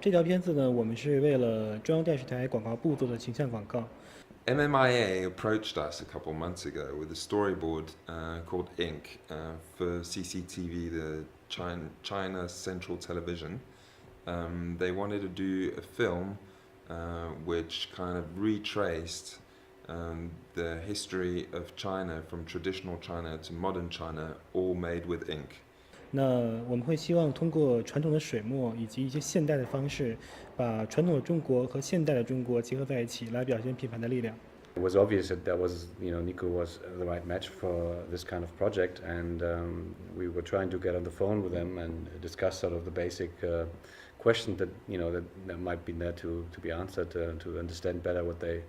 这条片子呢，我们是为了中央电视台广告部做的形象广告。MMIA approached us a couple months ago with a storyboard called Ink for CCTV, the China Central Television. They wanted to do a film which kind of retraced the history of China from traditional China to modern China, all made with ink. 那我们会希望通过传统的水墨以及一些现代的方式，把传统的中国和现代的中国结合在一起，来表现品牌的力量。It was obvious that Nico was the right match for this kind of project, and we were trying to get on the phone with them and discuss sort of the basic questions that might be there to be answered to understand better what they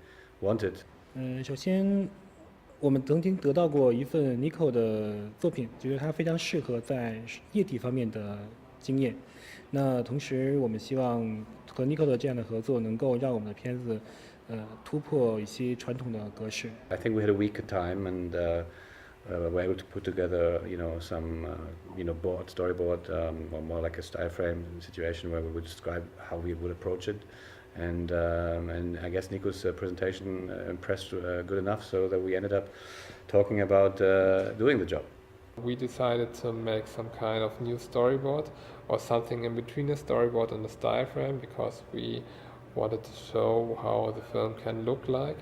wanted. 首先，我们曾经得到过一份 Nico 的作品，觉得它非常适合在液体方面的经验。那同时，我们希望和 Nico 的这样的合作，能够让我们的片子突破一些传统的格式。I think we had a week of time and were able to put together, some, storyboard, or more like a style frame situation where we would describe how we would approach it. And I guess Nico's presentation impressed good enough so that we ended up talking about doing the job. We decided to make some kind of new storyboard or something in between a storyboard and a style frame because we wanted to show how the film can look like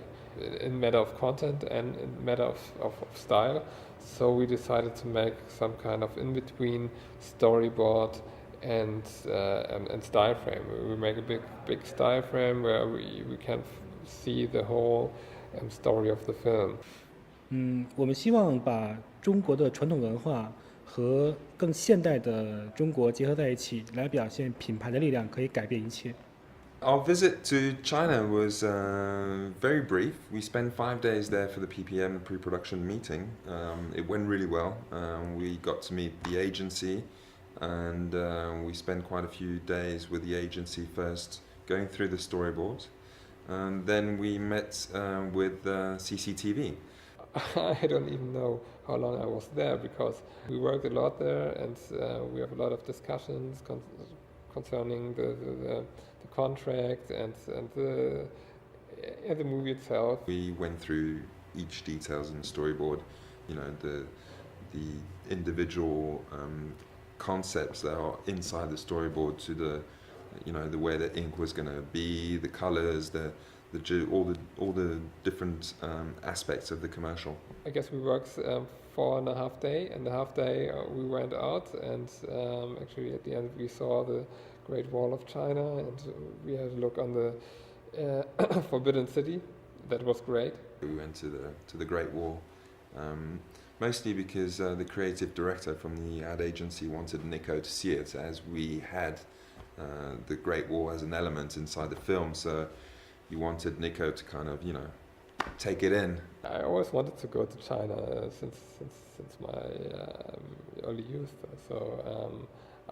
in matter of content and in matter of style. So we decided to make some kind of in-between storyboard and style frame. We make a big style frame where we can see the whole story of the film. 我们希望把中国的传统文化和更现代的中国结合在一起，来表现品牌的力量可以改变一切。Our visit to China was very brief. We spent 5 days there for the PPM pre-production meeting. It went really well. We got to meet the agency, and we spent quite a few days with the agency first, going through the storyboards, and then we met with CCTV. I don't even know how long I was there because we worked a lot there, and we have a lot of discussions concerning the contract and the movie itself. We went through each details in the storyboard, the individual concepts that are inside the storyboard to the way the ink was going to be, the colors, all the different aspects of the commercial. I guess we worked 4.5 days, and the half day we went out, and actually at the end we saw the Great Wall of China, and we had a look on the Forbidden City. That was great. We went to the Great Wall, mostly because the creative director from the ad agency wanted Nico to see it, as we had the Great Wall as an element inside the film, so he wanted Nico to kind of, take it in. I always wanted to go to China since my early youth, so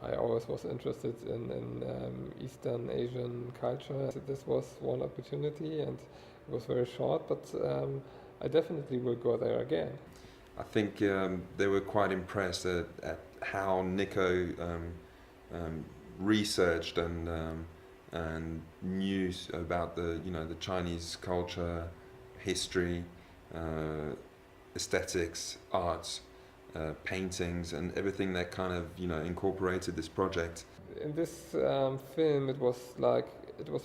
I always was interested in Eastern Asian culture. This was one opportunity, and it was very short, but I definitely will go there again. I think they were quite impressed at how Nico researched and knew about the Chinese culture, history, aesthetics, arts, paintings, and everything that kind of incorporated this project. In this film, it was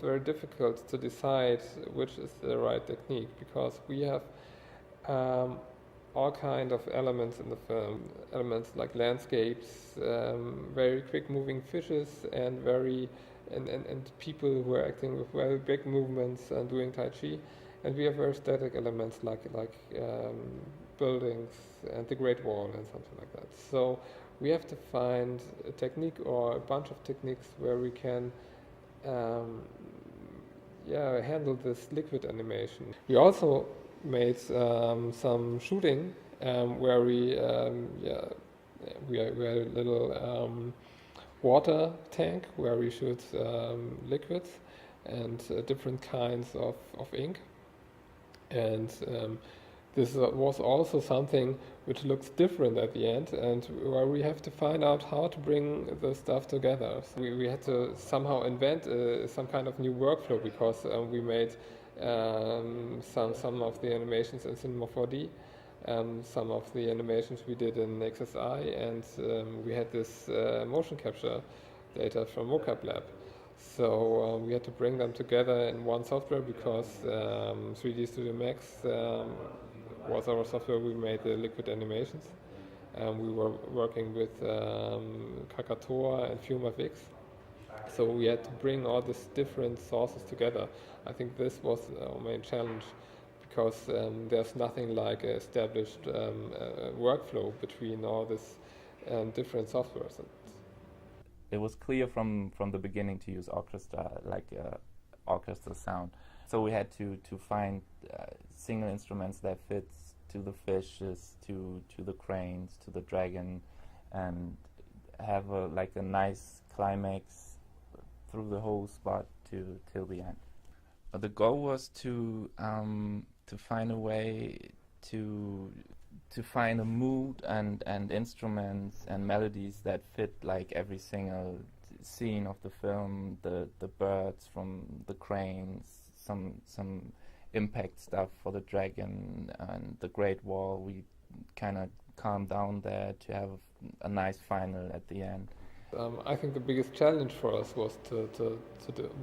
very difficult to decide which is the right technique because we have all kind of elements in the film, elements like landscapes, very quick moving fishes, and and people who are acting with very big movements and doing Tai Chi, and we have very static elements like buildings and the Great Wall and something like that. So we have to find a technique or a bunch of techniques where we can handle this liquid animation. We also made some shooting where we had a little water tank where we shoot liquids and different kinds of ink, and this was also something which looks different at the end, and where we have to find out how to bring the stuff together. So we had to somehow invent some kind of new workflow, because we made some of the animations in Cinema 4D, some of the animations we did in XSI, and we had this motion capture data from Mocap Lab. So we had to bring them together in one software, because 3D Studio Max was our software. We made the liquid animations. We were working with Krakatoa and FumaVix. So we had to bring all these different sources together. I think this was our main challenge, because there's nothing like an established workflow between all these different softwares. It was clear from the beginning to use orchestra, like orchestra sound. So we had to find single instruments that fits to the fishes, to the cranes, to the dragon, and have a nice climax through the whole spot till the end. But the goal was to find a way to find a mood and instruments and melodies that fit like every single scene of the film, the birds from the cranes, some impact stuff for the dragon and the Great Wall. We kind of calmed down there to have a nice final at the end. I think the biggest challenge for us was to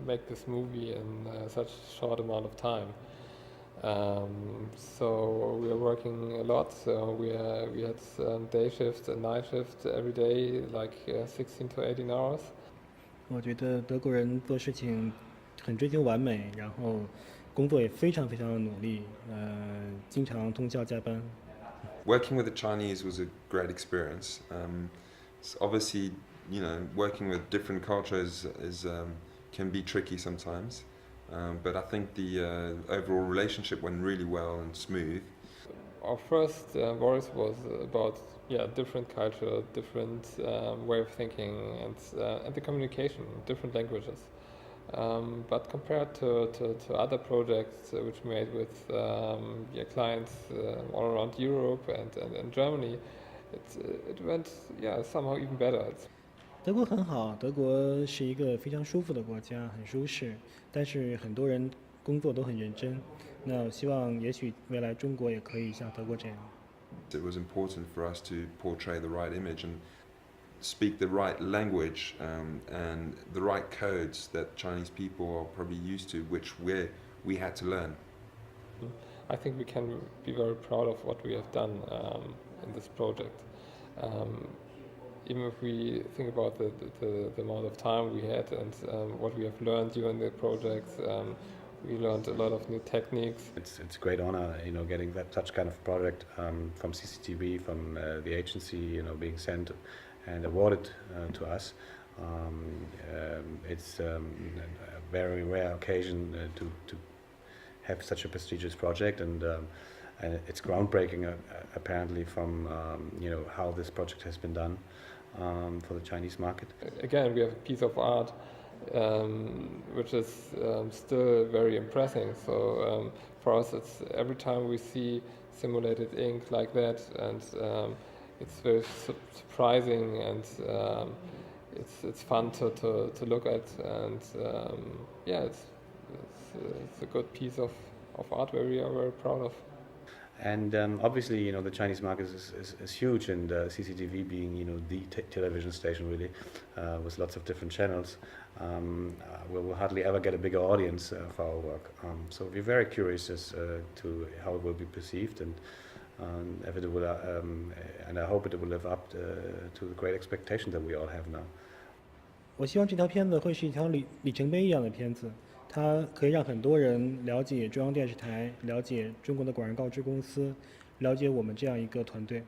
make this movie in such a short amount of time. So we are working a lot. So we had day shift and night shift every day, like 16 to 18 hours. 我觉得德国人做事情很追求完美，然后工作也非常非常的努力，经常通宵加班。Working with the Chinese was a great experience. So obviously, working with different cultures can be tricky sometimes. But I think the overall relationship went really well and smooth. Our first voice was about different culture, different way of thinking, and the communication, different languages. But compared to other projects which we made with clients all around Europe and Germany, it went somehow even better. 德国很好，德国是一个非常舒服的国家，很舒适，但是很多人工作都很认真。那我希望也许未来中国也可以像德国这样。It was important for us to portray the right image and speak the right language and the right codes that Chinese people are probably used to, which we had to learn. I think we can be very proud of what we have done in this project. Even if we think about the amount of time we had and what we have learned during the project, we learned a lot of new techniques. It's a great honor, getting such kind of project from CCTV, from the agency, being sent and awarded to us. It's a very rare occasion to have such a prestigious project, and it's groundbreaking apparently from how this project has been done. For the Chinese market. Again, we have a piece of art which is still very impressive. So for us, it's every time we see simulated ink like that, and it's very surprising, and it's fun to look at, and it's a good piece of art where we are very proud of. And obviously, the Chinese market is huge, and CCTV being, the television station really, with lots of different channels, we'll hardly ever get a bigger audience for our work. So we're very curious as to how it will be perceived, and if it will, and I hope it will live up to the great expectation that we all have now. 我希望这条片子会是一条里程碑一样的片子。它可以让很多人了解中央电视台，了解中国的广而告之公司，了解我们这样一个团队。